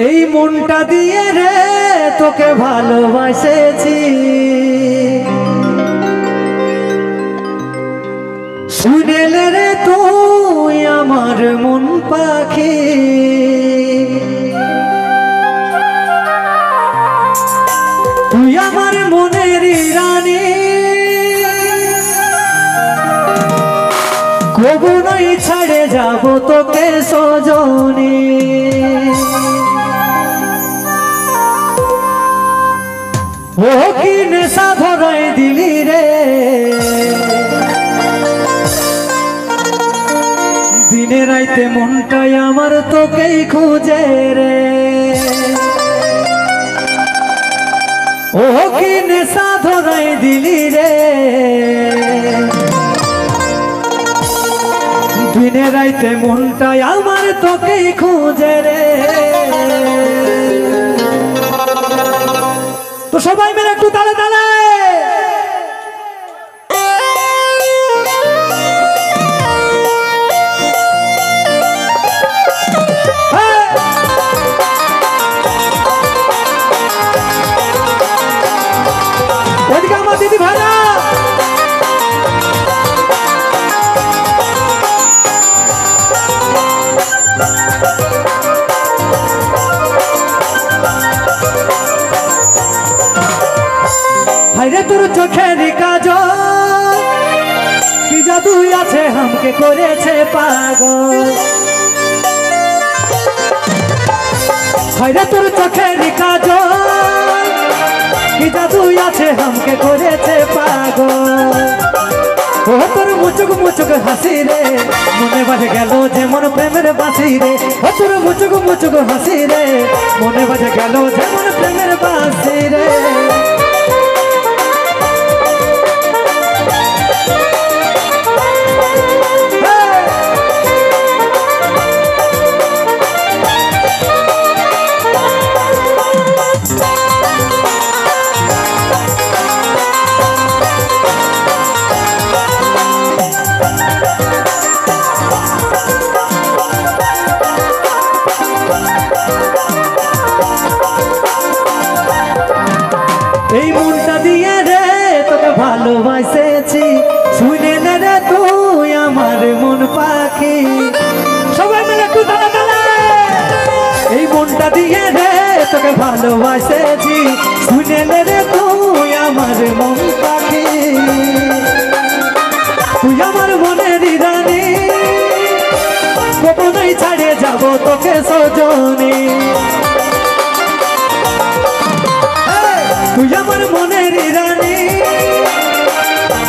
এই মনটা দিয়ে রে তোকে ভালোবাসেছি, শুনেলে রে তুই আমার মন পাখি। তুই আমার মনের রানী, কবু নই ছাড়ে যাব তোকে সজনী। ও কি নেশা ধরাই দিলি রে, দিনে রাইতে মনটাই আমার তোকেই খুঁজে রে। ও কি নেশা ধরাই দিলি রে, দিনে রাইতে মনটাই আমার তোকেই খুঁজে রে। তো সবাই মিলে একটু তালে তালে ওদিকে আমার দিদি ভাইরা হায়রে তোর চোখের কাজল কি জাদু আছে আমাকে করেছে পাগল। হায়রে তোর চোখের কাজল কি জাদু আছে আমাকে করেছে পাগল। ও তোর মুচুক মুচুক হাসি রে, মনে বাজে গেল যেমন প্রেমের বাঁশি রে। ও তোর মুচুক মুচুক হাসি রে, মনে বাজে গেল যেমন প্রেমের বাঁশি রে। এই মনটা দিয়ে রে তোকে ভালোবাসেছি, শুনেলে রে তুই আমার মন পাখি। সবাই মিলে একটু তালে তালে। এই মনটা দিয়ে রে তোকে ভালোবাসেছি, শুনেলে রে তুই আমার মন পাখি। তুই আমার মনের রানী, কখনোই ছাড়ে যাব তোকে সজনী। তুই আমার মনের রানী,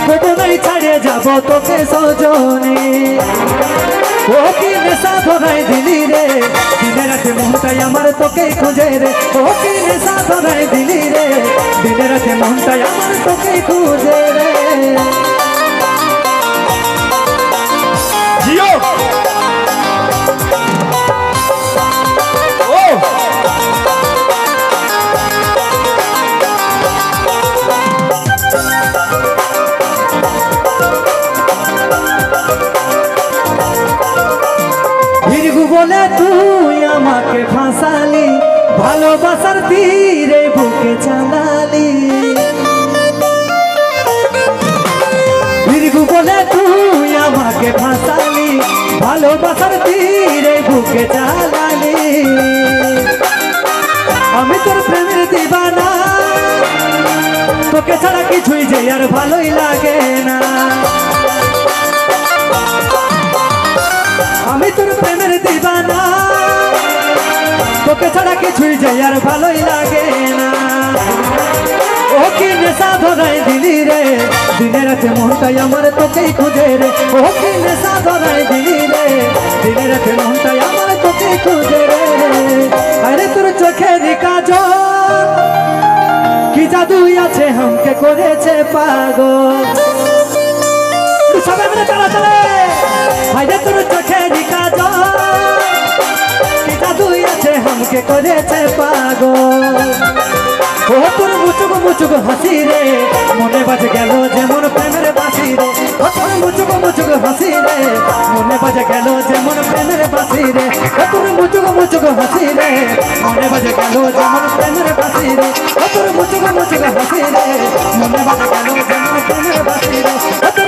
কখনোই ছাড়ে যাব তোকে সজনী। ও কি নেশা ধরাই দিলি রে, দিনে রাতে মনটাই আমার তোকে খুঁজে রে। ও কি নেশা ধরাই দিলি রে, দিনে রাতে মনটাই আমার তোকে খুঁজে রে। জিও ও বলে তুই আমাকে ফাঁসালি, ভালোবাসার তীরে বুকে চালালি। ভিরগু বলে তুই আমাকে ফাঁসালি, ভালোবাসার তীরে বুকে চালালি। আমি তোর প্রেমের দিবানা, তোকে ছাড়া কিছুই যে আর ভালোই লাগে না। আমি তোর প্রেমের দিবানা, তোকে ছাড়া কিছুই যে আর ভালোই লাগে না। ও কি নেশা ধরাই দিলি রে, দিনে রাতে মনটাই আমার তোকেই খুঁজে রে। ও কি নেশা ধরাই দিলি রে, দিনে রাতে মনটাই আমার তোকেই খুঁজে রে। আরে তোর চোখের কাজল কি জাদু আছে আমাকে করেছে পাগল। সবাই মিলে তালা চলে। আরে তোর চোখের কাজল কি জাদু আছে আমাকে করেছে পাগল। ও তোর মুচুক মুচুক হাসি রে, মনে বাজে গেল যেমন প্রেমের বাসি রে ও তোর মুচুক মুচুক হাসি রে মনে বাজে গেল যেমন প্রেমের বাসি রে ও তোর মুচুক মুচুক হাসি রে মনে বাজে গেল যেমন প্রেমের বাসি রে ও তোর মুচুক মুচুক হাসি রে মনে বাজে গেল যেমন প্রেমের বাসি রে